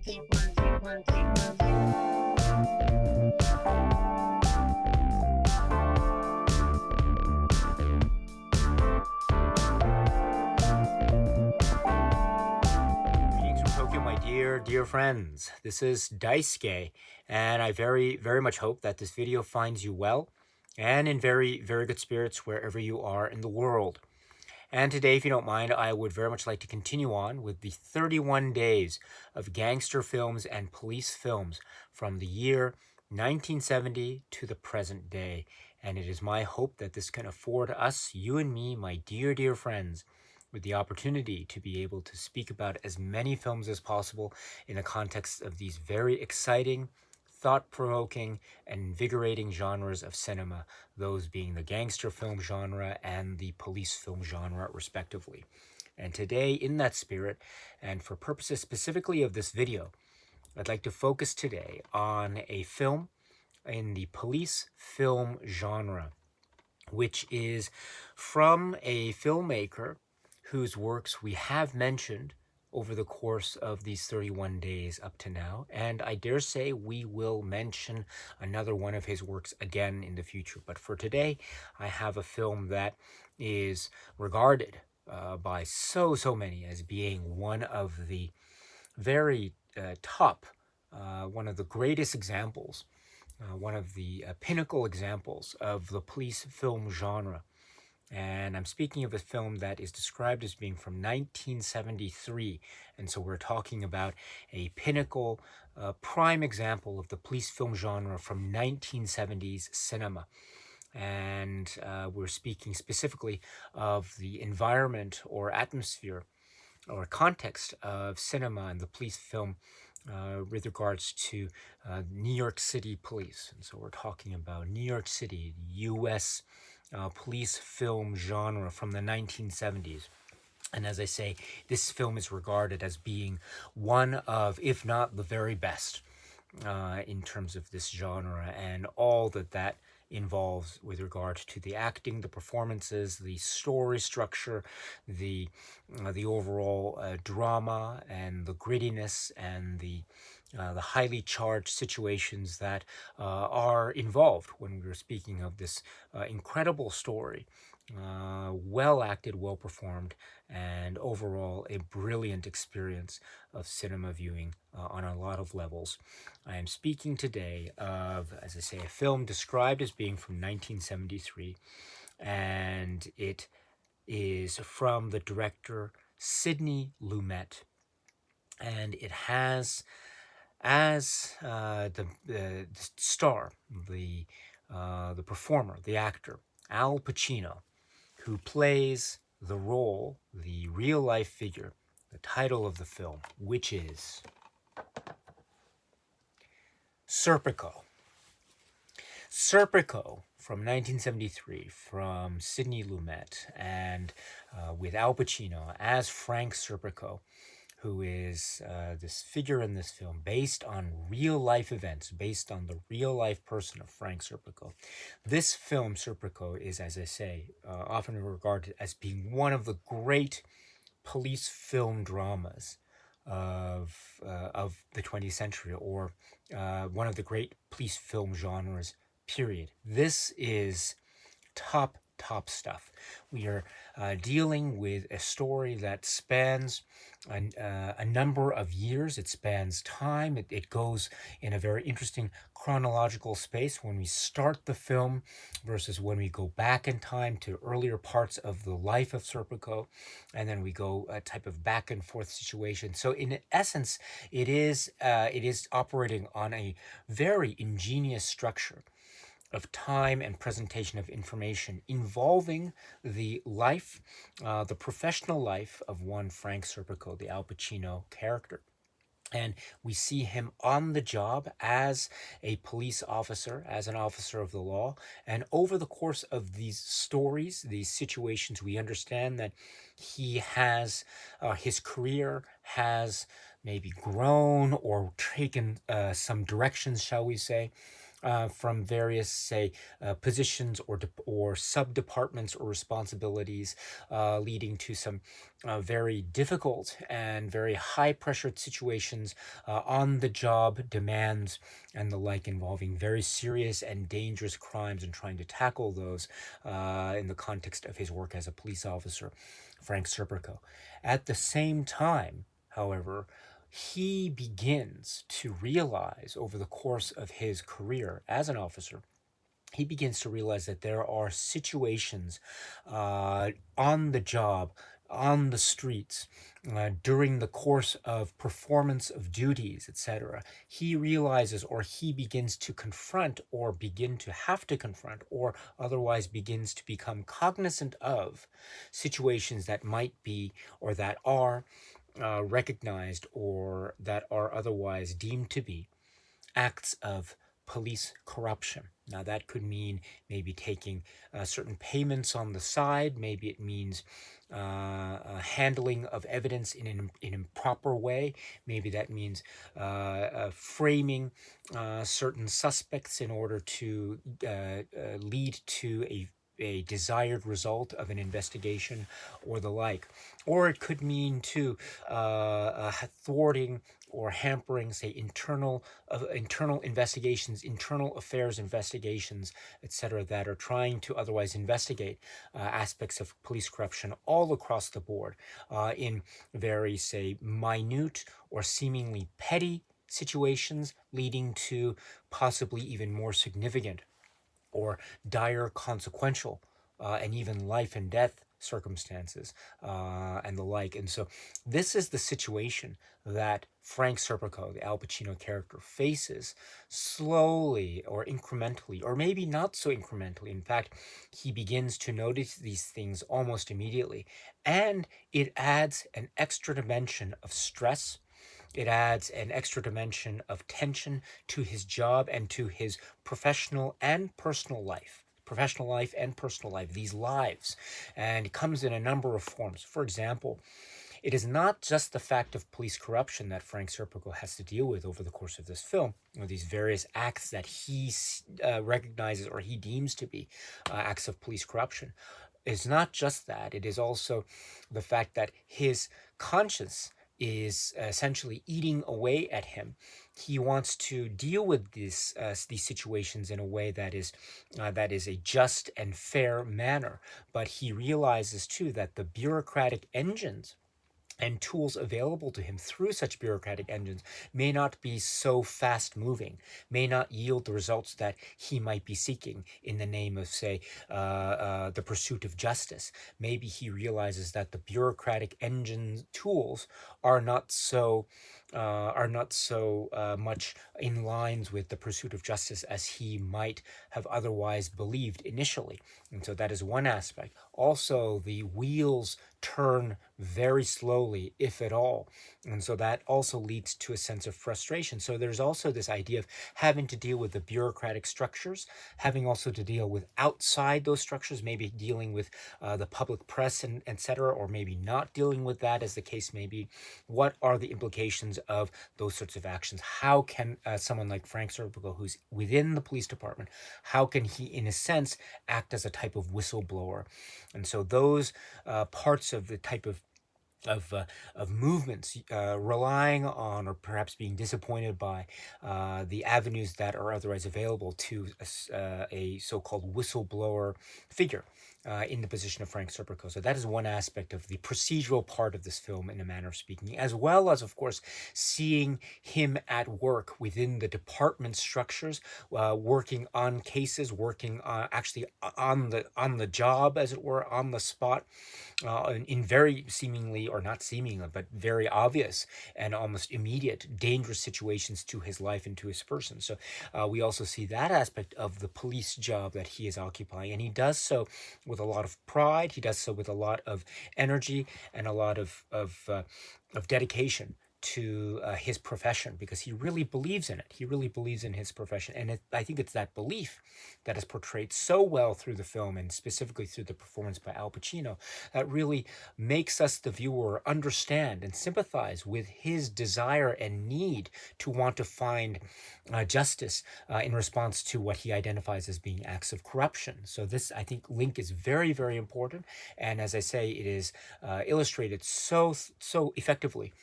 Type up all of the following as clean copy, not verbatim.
Dear friends, this is Daisuke, and I very much hope that this video finds you well and in very good spirits wherever you are in the world. And today, if you don't mind, I would very much like to continue on with the 31 days of gangster films and police films from the year 1970 to the present day. And it is my hope that this can afford us, you and me, my dear friends, with the opportunity to be able to speak about as many films as possible in the context of these very exciting, thought-provoking, and invigorating genres of cinema, those being the gangster film genre and the police film genre, respectively. And today, in that spirit, and for purposes specifically of this video, I'd like to focus today on a film in the police film genre, which is from a filmmaker whose works we have mentioned over the course of these 31 days up to now, and I dare say we will mention another one of his works again in the future. But for today, I have a film that is regarded by so many as being one of the very top, one of the greatest examples, one of the pinnacle examples of the police film genre. And I'm speaking of a film that is described as being from 1973. And so we're talking about a pinnacle, prime example of the police film genre from 1970s cinema. And we're speaking specifically of the environment or atmosphere or context of cinema and the police film with regards to New York City police. And so we're talking about New York City, U.S. Police film genre from the 1970s. And as I say, this film is regarded as being one of, if not the very best, in terms of this genre and all that involves with regard to the acting, the performances, the story structure, the overall drama and the grittiness and the highly charged situations that are involved when we're speaking of this incredible story. Well acted, well performed, and overall a brilliant experience of cinema viewing on a lot of levels. I am speaking today of, as I say, a film described as being from 1973, and it is from the director Sidney Lumet, and it has as the star, the performer, the actor, Al Pacino, who plays the role, the real-life figure, the title of the film, which is Serpico. Serpico from 1973 from Sidney Lumet, and with Al Pacino as Frank Serpico, who is this figure in this film based on real-life events, based on the real-life person of Frank Serpico. This film, Serpico, is, as I say, often regarded as being one of the great police film dramas of the 20th century, or one of the great police film genres, period. This is top stuff. We are dealing with a story that spans a number of years. It spans time. It goes in a very interesting chronological space when we start the film versus when we go back in time to earlier parts of the life of Serpico, and then we go a type of back and forth situation. So in essence, it is operating on a very ingenious structure of time and presentation of information involving the life, the professional life of one Frank Serpico, the Al Pacino character. And we see him on the job as a police officer, as an officer of the law. And over the course of these stories, these situations, we understand that he has, his career has maybe grown or taken some directions, shall we say, from various, say, positions or sub-departments or responsibilities, leading to some very difficult and very high-pressured situations, on-the-job demands, and the like, involving very serious and dangerous crimes, and trying to tackle those in the context of his work as a police officer, Frank Serpico. At the same time, however, he begins to realize over the course of his career as an officer, he begins to realize that there are situations on the job, on the streets, during the course of performance of duties, etc. He realizes, or he begins to confront, or begin to have to confront, or otherwise begins to become cognizant of situations that might be, or that are recognized, or that are otherwise deemed to be acts of police corruption. Now, that could mean maybe taking certain payments on the side. Maybe it means handling of evidence in an improper way. Maybe that means framing certain suspects in order to lead to a desired result of an investigation or the like. Or it could mean too thwarting or hampering, say, internal investigations, internal affairs investigations, etc., that are trying to otherwise investigate aspects of police corruption all across the board, in very, say, minute or seemingly petty situations, leading to possibly even more significant or dire consequential and even life and death circumstances, and the like. And so this is the situation that Frank Serpico, the Al Pacino character, faces slowly or incrementally, or maybe not so incrementally. In fact, he begins to notice these things almost immediately. And it adds an extra dimension of stress. It adds an extra dimension of tension to his job and to his professional and personal life. Professional life and personal life, these lives. And it comes in a number of forms. For example, it is not just the fact of police corruption that Frank Serpico has to deal with over the course of this film, or these various acts that he recognizes or he deems to be acts of police corruption. It's not just that. It is also the fact that his conscience is essentially eating away at him. He wants to deal with these situations in a way that is a just and fair manner, but he realizes too that the bureaucratic engines and tools available to him through such bureaucratic engines may not be so fast moving, may not yield the results that he might be seeking in the name of, say, the pursuit of justice. Maybe he realizes that the bureaucratic engine tools are not so much in lines with the pursuit of justice as he might have otherwise believed initially. And so that is one aspect. Also, the wheels turn very slowly, if at all. And so that also leads to a sense of frustration. So there's also this idea of having to deal with the bureaucratic structures, having also to deal with outside those structures, maybe dealing with the public press and etc., or maybe not dealing with that, as the case may be. What are the implications of those sorts of actions? How can someone like Frank Serpico, who's within the police department, how can he, in a sense, act as a type of whistleblower? And so those parts of the type of movements, relying on or perhaps being disappointed by the avenues that are otherwise available to a so-called whistleblower figure in the position of Frank Serpico. So that is one aspect of the procedural part of this film, in a manner of speaking, as well as, of course, seeing him at work within the department structures, working on cases, working actually on the job, as it were, on the spot, in very seemingly, or not seemingly, but very obvious and almost immediate dangerous situations to his life and to his person. So we also see that aspect of the police job that he is occupying, and he does so with a lot of pride. He does so with a lot of energy and a lot of dedication to his profession, because he really believes in it. He really believes in his profession. And I think it's that belief that is portrayed so well through the film, and specifically through the performance by Al Pacino, that really makes us, the viewer, understand and sympathize with his desire and need to want to find justice in response to what he identifies as being acts of corruption. So this, I think, link is very, very important. And as I say, it is illustrated so effectively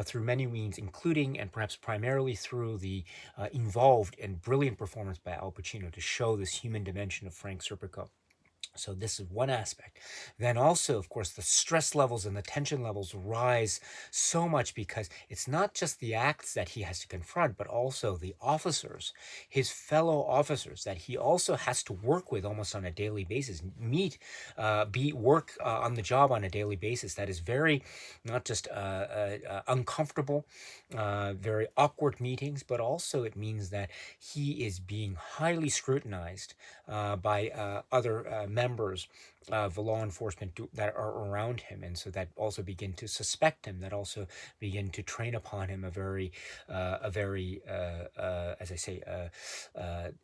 through many means, including and perhaps primarily through the involved and brilliant performance by Al Pacino to show this human dimension of Frank Serpico. So this is one aspect. Then also, of course, the stress levels and the tension levels rise so much because it's not just the acts that he has to confront, but also the officers, his fellow officers that he also has to work with almost on a daily basis, work on the job on a daily basis. That is very, not just uncomfortable, very awkward meetings, but also it means that he is being highly scrutinized by other members of law enforcement that are around him, and so that also begin to suspect him, that also begin to train upon him as I say,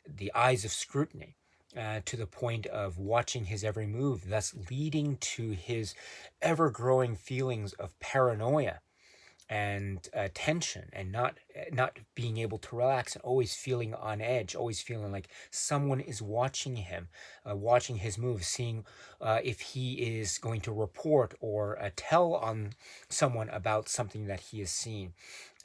the eyes of scrutiny. To the point of watching his every move, thus leading to his ever-growing feelings of paranoia and tension, and not being able to relax, and always feeling on edge, always feeling like someone is watching him, watching his moves, seeing if he is going to report or tell on someone about something that he has seen.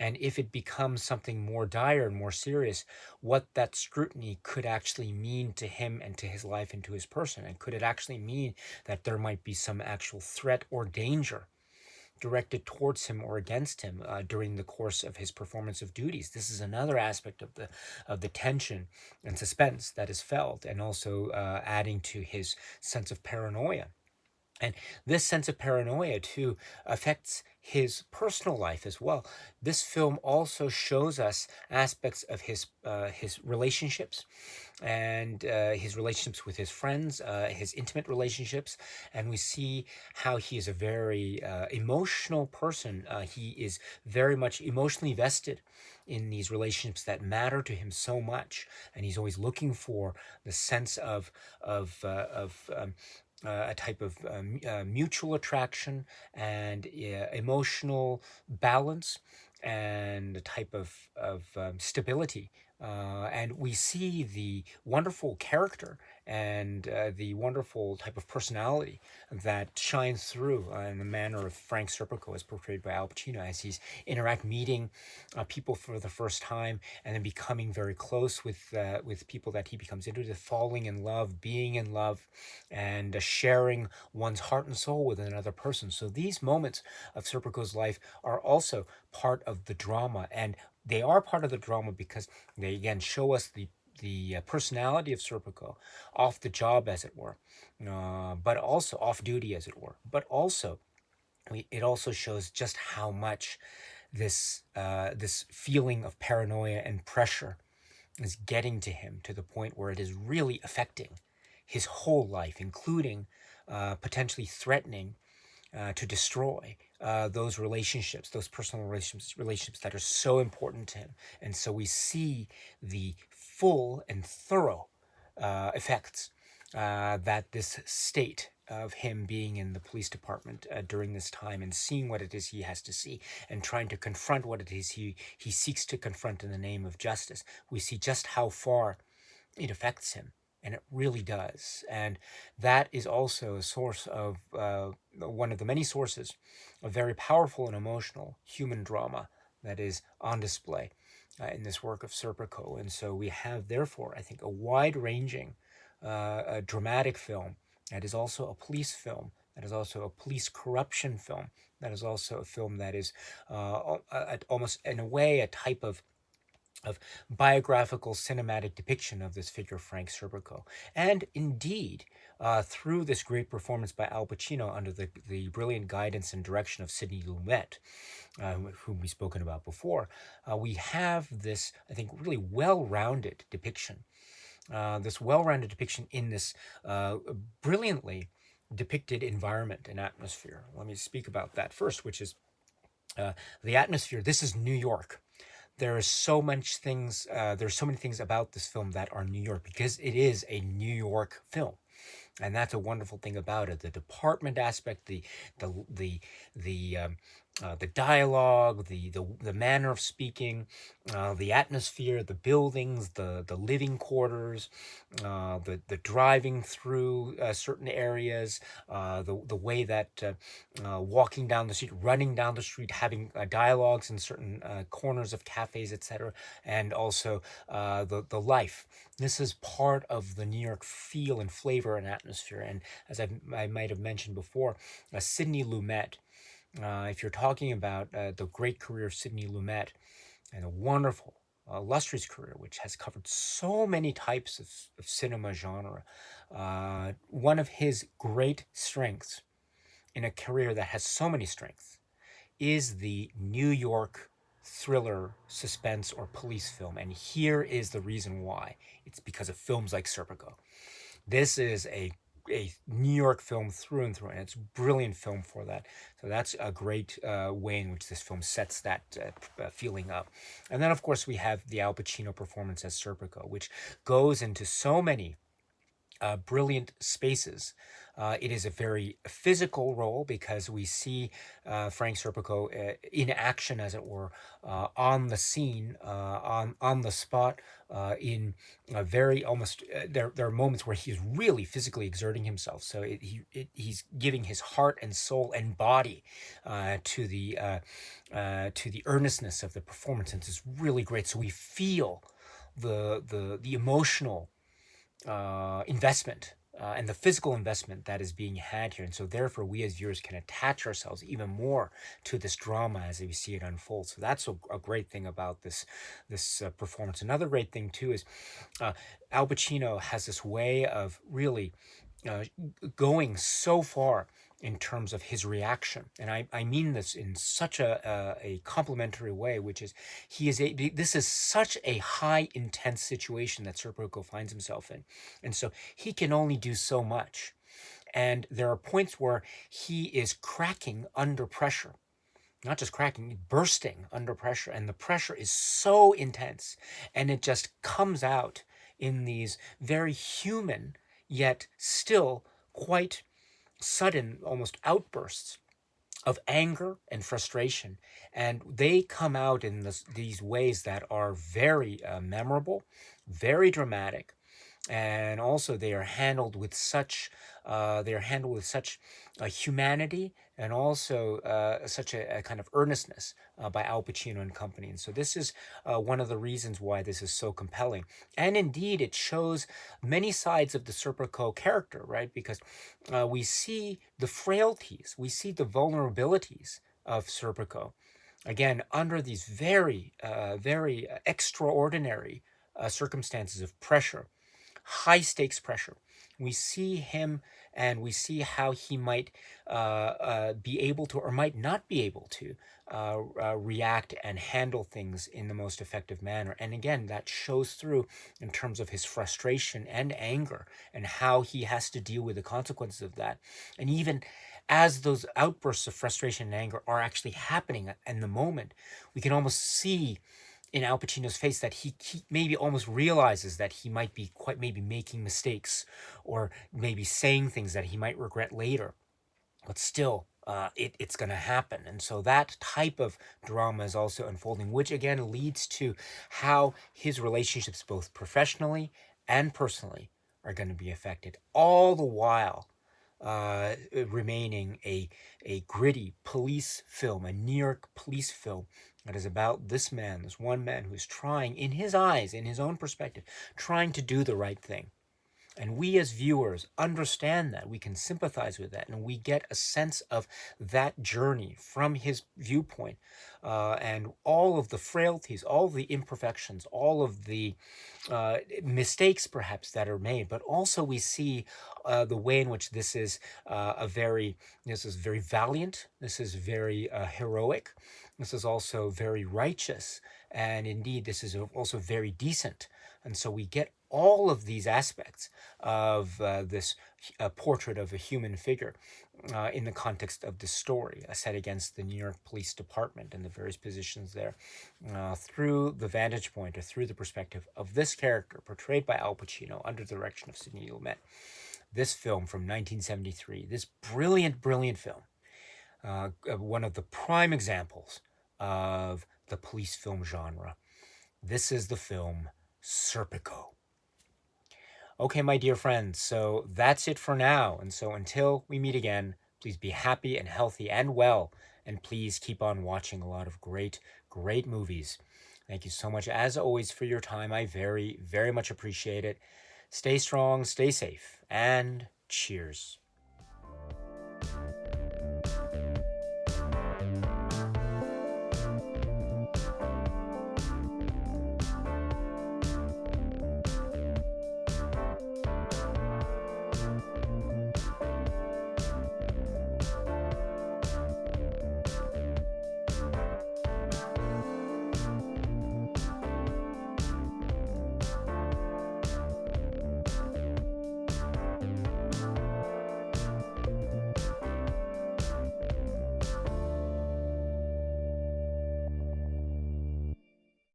And if it becomes something more dire and more serious, what that scrutiny could actually mean to him and to his life and to his person. And could it actually mean that there might be some actual threat or danger directed towards him or against him during the course of his performance of duties? This is another aspect of the tension and suspense that is felt, and also adding to his sense of paranoia. And this sense of paranoia, too, affects his personal life as well. This film also shows us aspects of his relationships, and his relationships with his friends, his intimate relationships. And we see how he is a very emotional person. He is very much emotionally vested in these relationships that matter to him so much, and he's always looking for the sense of a type of mutual attraction and emotional balance, and a type of stability. And we see the wonderful character and the wonderful type of personality that shines through in the manner of Frank Serpico, as portrayed by Al Pacino, as he's meeting people for the first time, and then becoming very close with people that he becomes interested in, falling in love, being in love, and sharing one's heart and soul with another person. So these moments of Serpico's life are also part of the drama, and they are part of the drama because they again show us the personality of Serpico off the job, as it were, but also off duty, as it were. But also, it also shows just how much this feeling of paranoia and pressure is getting to him, to the point where it is really affecting his whole life, including potentially threatening to destroy those relationships, those personal relationships that are so important to him. And so we see the full and thorough effects that this state of him being in the police department during this time, and seeing what it is he has to see, and trying to confront what it is he seeks to confront in the name of justice. We see just how far it affects him, and it really does. And that is also a source of one of the many sources of very powerful and emotional human drama that is on display in this work of Serpico. And so we have, therefore, I think, a wide-ranging a dramatic film that is also a police film, that is also a police corruption film, that is also a film that is almost, in a way, a type of biographical cinematic depiction of this figure, Frank Serpico. And indeed, through this great performance by Al Pacino under the brilliant guidance and direction of Sidney Lumet, whom we've spoken about before, we have this, I think, really well-rounded depiction. This well-rounded depiction in this brilliantly depicted environment and atmosphere. Let me speak about that first, which is Uh, the atmosphere. This is New York. There are so much things. There's so many things about this film that are New York because it is a New York film, and that's a wonderful thing about it. The department aspect, the the the dialogue, the manner of speaking, the atmosphere, the buildings, the living quarters, the driving through certain areas, the way that walking down the street, running down the street, having dialogues in certain corners of cafes, etc., and also the life. This is part of the New York feel and flavor and atmosphere. And as I might have mentioned before, Sidney Lumet. If you're talking about the great career of Sidney Lumet and a wonderful, illustrious career, which has covered so many types of cinema genre, one of his great strengths in a career that has so many strengths is the New York thriller, suspense, or police film. And here is the reason why. It's because of films like Serpico. This is a New York film through and through, and it's a brilliant film for that. So that's a great way in which this film sets that feeling up. And then, of course, we have the Al Pacino performance as Serpico, which goes into so many brilliant spaces. It is a very physical role because we see Frank Serpico in action, as it were, on the scene, on the spot, in a very almost. There are moments where he's really physically exerting himself. So he's giving his heart and soul and body to the earnestness of the performance, and it's really great. So we feel the emotional investment and the physical investment that is being had here. And so therefore we as viewers can attach ourselves even more to this drama as we see it unfold. So that's a great thing about this performance. Another great thing too is uh, Al Pacino has this way of really uh, going so far in terms of his reaction, and I mean this in such a complimentary way, which is this is such a high intense situation that Serpico finds himself in, and so he can only do so much, and there are points where he is cracking under pressure, not just cracking, bursting under pressure, and the pressure is so intense, and it just comes out in these very human yet still quite sudden, almost outbursts of anger and frustration. And they come out in these ways that are very memorable, very dramatic, and also they are handled with such humanity, and also such a kind of earnestness by Al Pacino and company. And so this is one of the reasons why this is so compelling. And indeed, it shows many sides of the Serpico character, right? Because we see the frailties, we see the vulnerabilities of Serpico, again, under these very extraordinary circumstances of pressure, high stakes pressure. We see him, and we see how he might be able to or might not be able to react and handle things in the most effective manner. And again, that shows through in terms of his frustration and anger and how he has to deal with the consequences of that. And even as those outbursts of frustration and anger are actually happening in the moment, we can almost see in Al Pacino's face that he maybe almost realizes that he might be quite maybe making mistakes, or maybe saying things that he might regret later. But still, it's going to happen. And so that type of drama is also unfolding, which again leads to how his relationships, both professionally and personally, are going to be affected, all the while remaining a gritty police film, a New York police film that is about this man, this one man who is trying, in his eyes, in his own perspective, trying to do the right thing. And we as viewers understand that. We can sympathize with that. And we get a sense of that journey from his viewpoint, and all of the frailties, all of the imperfections, all of the mistakes perhaps that are made. But also we see the way in which this is very valiant. This is very heroic. This is also very righteous. And indeed, this is also very decent. And so we get all of these aspects of this portrait of a human figure in the context of the story, set against the New York Police Department and the various positions there, through the vantage point or through the perspective of this character portrayed by Al Pacino under the direction of Sidney Lumet. This film from 1973, this brilliant, brilliant film, one of the prime examples of the police film genre. This is the film Serpico. Okay, my dear friends, so that's it for now. And so until we meet again, please be happy and healthy and well. And please keep on watching a lot of great, great movies. Thank you so much, as always, for your time. I very, very much appreciate it. Stay strong, stay safe, and cheers.